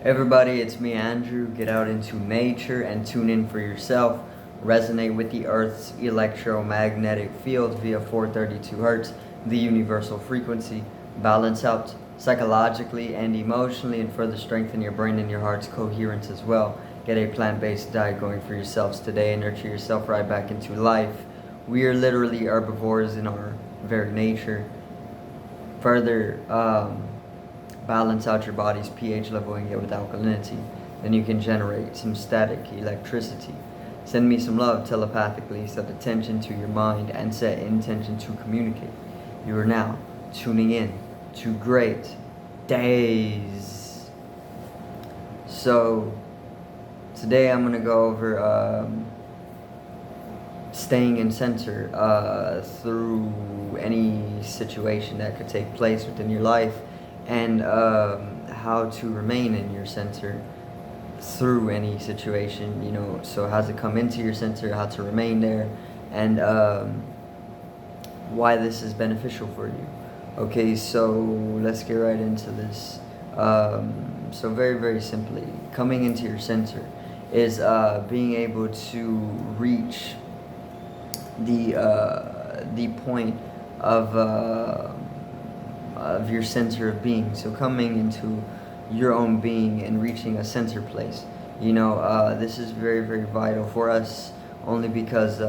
Everybody, it's me, Andrew. Get out into nature and tune in for yourself. Resonate with the Earth's electromagnetic field via 432 hertz, the universal frequency. Balance out psychologically and emotionally, and further strengthen your brain and your heart's coherence as well. Get a plant-based diet going for yourselves today and nurture yourself right back into life. We are literally herbivores in our very nature. Further, balance out your body's pH level and get with alkalinity. Then you can generate some static electricity. Send me some love telepathically, set attention to your mind, and set intention to communicate. You are now tuning in to Great Days. So, today I'm going to go over staying in center through any situation that could take place within your life, and how to remain in your center through any situation, so how to come into your center, how to remain there, and why this is beneficial for you. Okay, so let's get right into this. So very, very simply, coming into your center is being able to reach the point of your center of being. So coming into your own being and reaching a center place. This is very, very vital for us, only because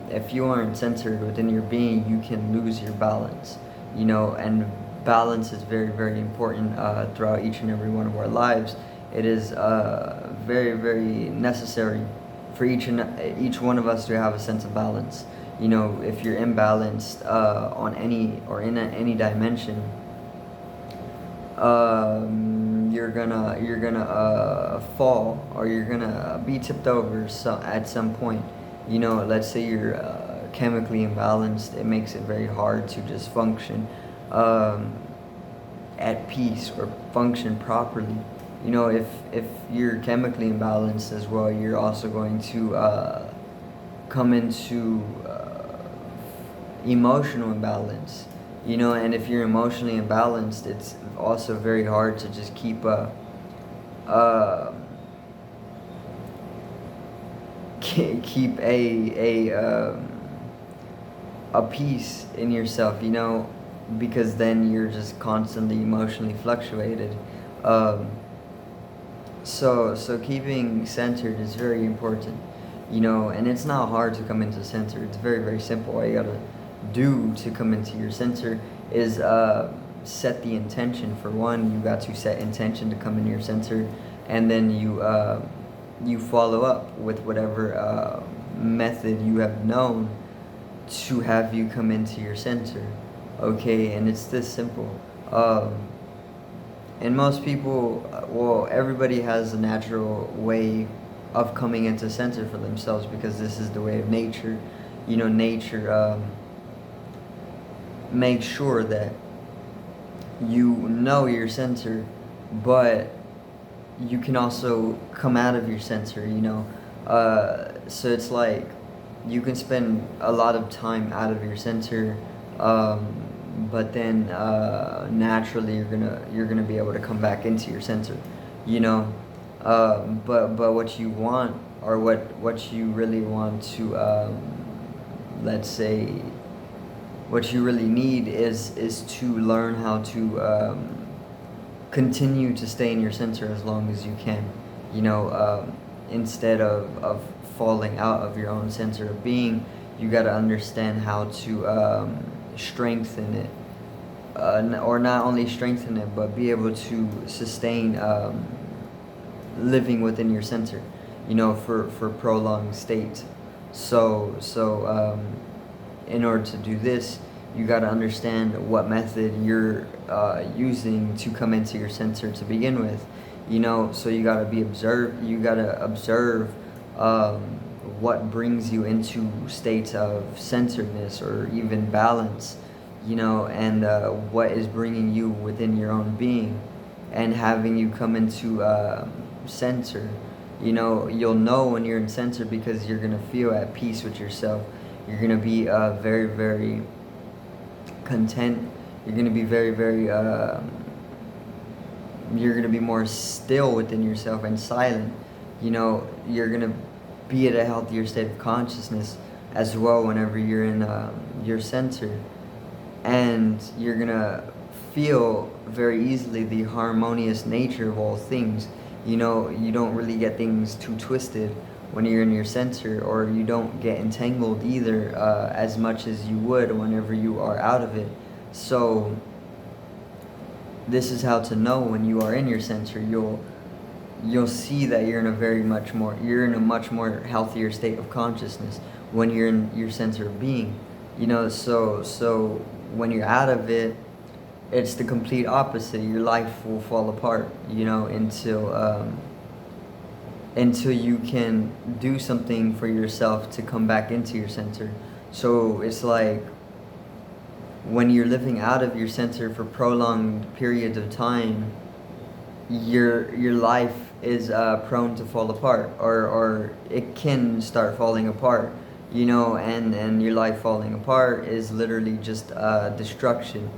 if you aren't centered within your being, you can lose your balance. And balance is very, very important throughout each and every one of our lives. It is very, very necessary for each one of us to have a sense of balance. If you're imbalanced on any dimension, you're gonna fall, or you're gonna be tipped over at some point. Let's say you're chemically imbalanced. It makes it very hard to just function at peace or function properly. If you're chemically imbalanced as well, you're also going to come into emotional imbalance. And if you're emotionally imbalanced, it's also very hard to just keep keep a peace in yourself, because then you're just constantly emotionally fluctuated. So keeping centered is very important, and it's not hard to come into center. It's very, very simple. All you gotta do to come into your center is set the intention. For one, you got to set intention to come into your center, and then you follow up with whatever method you have known to have you come into your center. Okay, and it's this simple. And most people, everybody has a natural way of coming into center for themselves, because this is the way of nature. Nature make sure that you know your center, but you can also come out of your center. So it's like you can spend a lot of time out of your center, but then naturally you're gonna be able to come back into your center. But what you want, or what you really want to let's say, what you really need is to learn how to continue to stay in your center as long as you can, instead of falling out of your own center of being. You got to understand how to strengthen it, or not only strengthen it, but be able to sustain living within your center, for prolonged state. So in order to do this, you got to understand what method you're using to come into your center to begin with. So you got to observe what brings you into states of centeredness or even balance, and what is bringing you within your own being and having you come into center. You'll know when you're in center, because you're going to feel at peace with yourself. You're going to be very, very content. You're going to be very, very you're going to be more still within yourself and silent. You're going to be at a healthier state of consciousness as well whenever you're in your center. And you're going to feel very easily the harmonious nature of all things. You don't really get things too twisted when you're in your center, or you don't get entangled either as much as you would whenever you are out of it. So this is how to know when you are in your center. You'll see that you're in a much more healthier state of consciousness when you're in your center of being. So when you're out of it, it's the complete opposite. Your life will fall apart, until you can do something for yourself to come back into your center. So it's like when you're living out of your center for prolonged periods of time, your life is prone to fall apart, or it can start falling apart, and your life falling apart is literally just destruction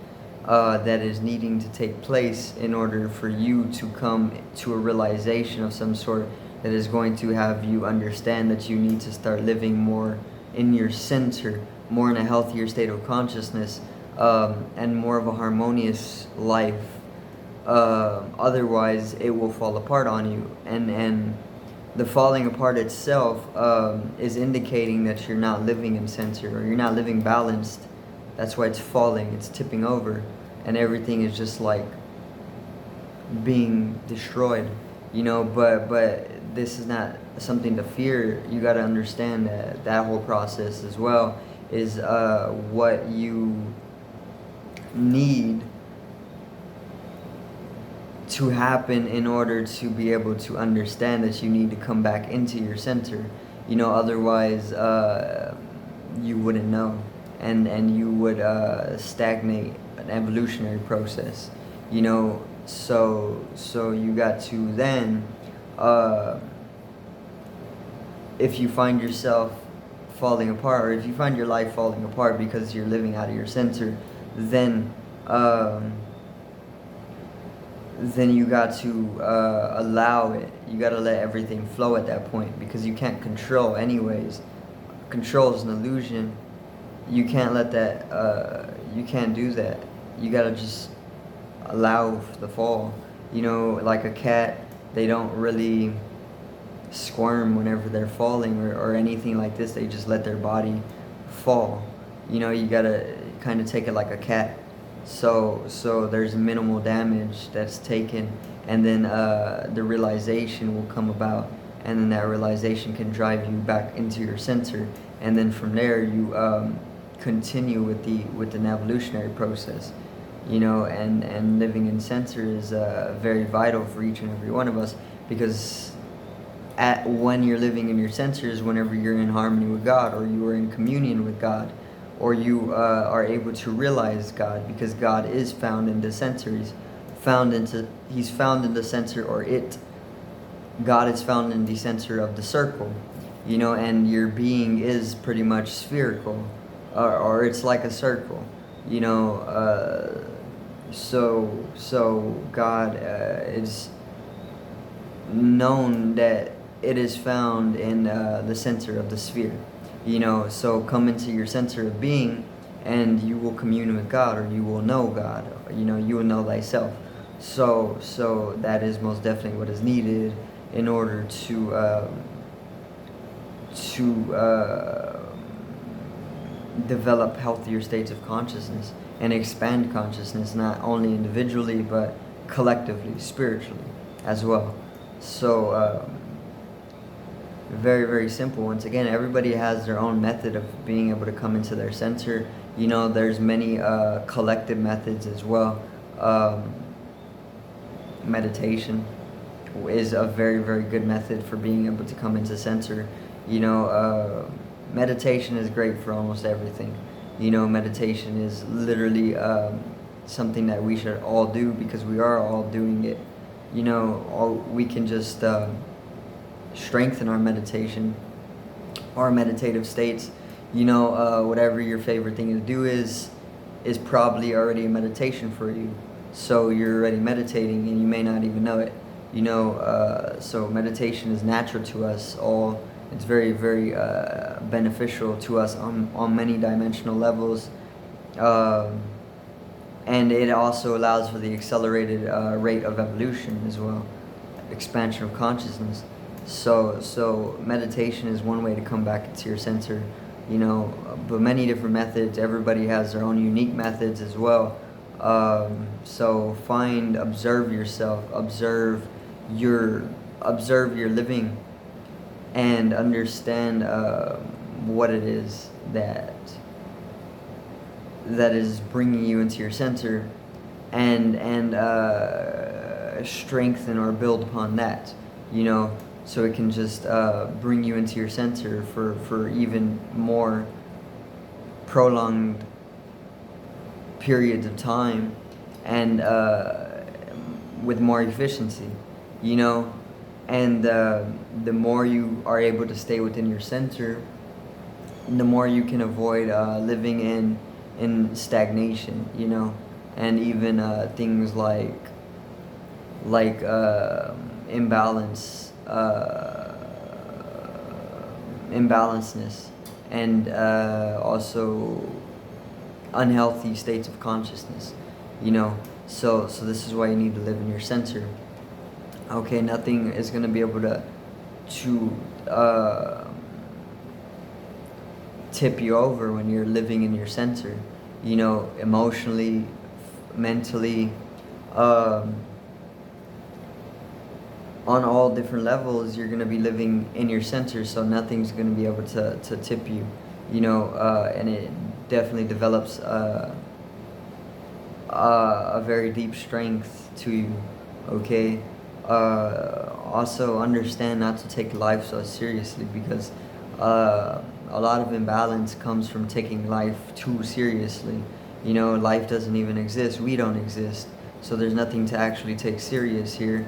that is needing to take place in order for you to come to a realization of some sort that is going to have you understand that you need to start living more in your center, more in a healthier state of consciousness, and more of a harmonious life. Otherwise, it will fall apart on you. And the falling apart itself is indicating that you're not living in center, or you're not living balanced. That's why it's falling, it's tipping over, and everything is just like being destroyed, but this is not something to fear. You got to understand that whole process as well is what you need to happen in order to be able to understand that you need to come back into your center. Otherwise you wouldn't know, and you would stagnate an evolutionary process. So you got to then, if you find yourself falling apart, or if you find your life falling apart because you're living out of your center, then you got to allow it. You got to let everything flow at that point, because you can't control anyways. Control is an illusion. You can't let that, you can't do that. You got to just allow the fall. Like a cat, they don't really squirm whenever they're falling or anything like this. They just let their body fall. You got to kind of take it like a cat. So there's minimal damage that's taken, and then the realization will come about, and then that realization can drive you back into your center, and then from there you continue with an evolutionary process, and living in center is very vital for each and every one of us, because when you're living in your center is whenever you're in harmony with God, or you are in communion with God, or you are able to realize God, because God is found in the center. He's found in the center, or God is found in the center of the circle, and your being is pretty much spherical, or it's like a circle, so God is known that it is found in the center of the sphere. So come into your center of being, and you will commune with God, or you will know God. You will know thyself. So that is most definitely what is needed in order to develop healthier states of consciousness and expand consciousness, not only individually but collectively, spiritually as well. So very, very simple. Once again, everybody has their own method of being able to come into their center. There's many collective methods as well. Meditation is a very, very good method for being able to come into center. Meditation is great for almost everything. Meditation is literally something that we should all do, because we are all doing it. We can just strengthen our meditation, our meditative states. Whatever your favorite thing to do is probably already a meditation for you. So you're already meditating and you may not even know it. So meditation is natural to us all. It's very, very beneficial to us on many dimensional levels. Um, and it also allows for the accelerated rate of evolution as well, expansion of consciousness. So meditation is one way to come back into your center, but many different methods. Everybody has their own unique methods as well. So observe yourself, observe your living, and understand what it is that is bringing you into your center, and strengthen or build upon that, so it can just bring you into your center for even more prolonged periods of time, and with more efficiency, and the more you are able to stay within your center, the more you can avoid living in stagnation, and even things like imbalancedness, and also unhealthy states of consciousness, so this is why you need to live in your center. Okay, nothing is going to be able to tip you over when you're living in your center, emotionally, mentally, on all different levels. You're going to be living in your center, so nothing's going to be able to tip you, and it definitely develops a very deep strength to you. Okay, also understand not to take life so seriously, because a lot of imbalance comes from taking life too seriously. Life doesn't even exist. We don't exist. So there's nothing to actually take serious here.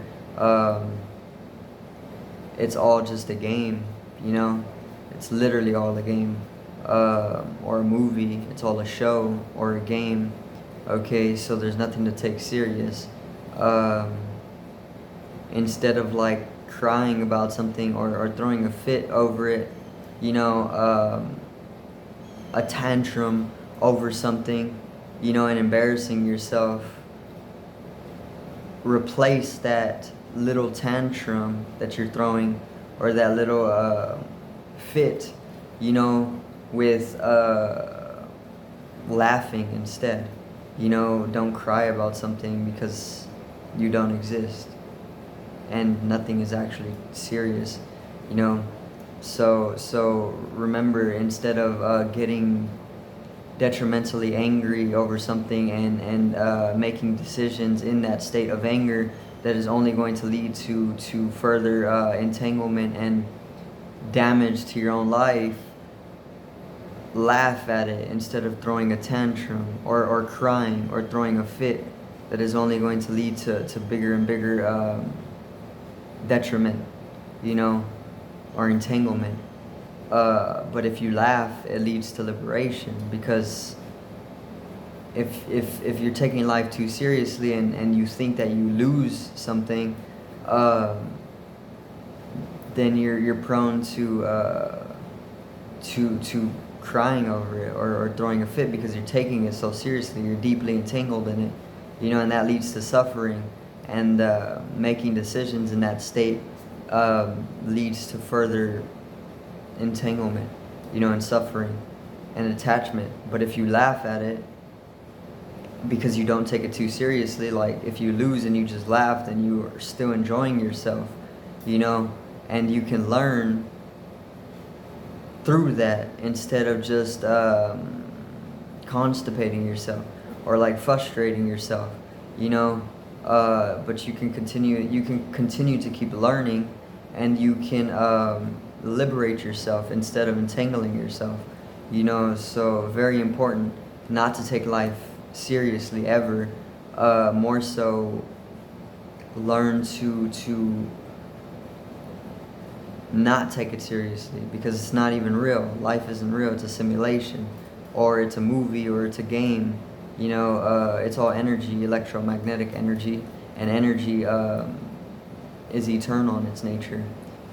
It's all just a game, It's literally all a game, or a movie. It's all a show or a game. Okay, so there's nothing to take serious. Instead of crying about something, or throwing a fit over it, a tantrum over something, and embarrassing yourself, replace that little tantrum that you're throwing, or that little fit, with laughing instead. Don't cry about something, because you don't exist, and nothing is actually serious, So remember, instead of getting detrimentally angry over something, and making decisions in that state of anger, that is only going to lead to further entanglement and damage to your own life, laugh at it instead of throwing a tantrum, or crying, or throwing a fit. That is only going to lead to bigger and bigger detriment, or entanglement. But if you laugh, it leads to liberation, because if you're taking life too seriously, and you think that you lose something, then you're prone to crying over it, or throwing a fit, because you're taking it so seriously. You're deeply entangled in it, and that leads to suffering, and making decisions in that state leads to further entanglement, and suffering and attachment. But if you laugh at it, because you don't take it too seriously, like if you lose and you just laugh, then you are still enjoying yourself, and you can learn through that, instead of just constipating yourself, or frustrating yourself, but you can continue to keep learning, and you can liberate yourself instead of entangling yourself, so very important not to take life seriously ever. More so, learn to not take it seriously, because it's not even real. Life isn't real. It's a simulation, or it's a movie, or it's a game. It's all energy, electromagnetic energy, and energy is eternal in its nature.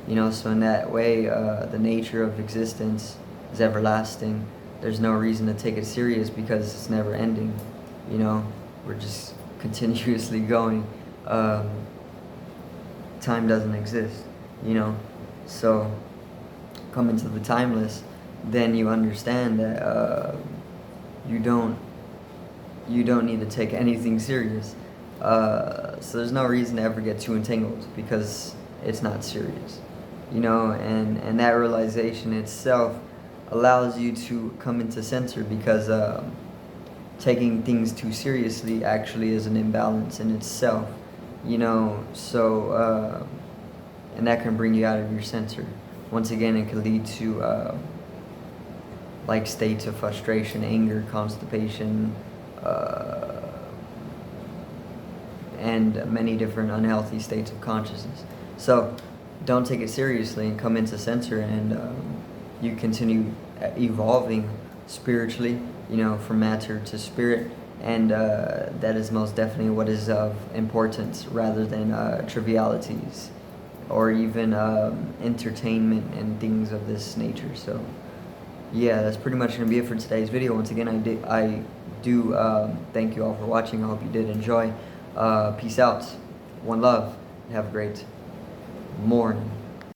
So in that way, the nature of existence is everlasting. There's no reason to take it serious because it's never ending. We're just continuously going. Time doesn't exist. So coming to the timeless, then you understand that you don't need to take anything serious. So there's no reason to ever get too entangled because it's not serious. And that realization itself allows you to come into center because taking things too seriously actually is an imbalance in itself. So and that can bring you out of your center. Once again, it can lead to like states of frustration, anger, constipation, and many different unhealthy states of consciousness. So don't take it seriously and come into center, and you continue evolving spiritually, from matter to spirit, and that is most definitely what is of importance rather than trivialities or even entertainment and things of this nature. So yeah, that's pretty much going to be it for today's video. Once again, I do thank you all for watching. I hope you did enjoy. Peace out. One love. Have a great morning.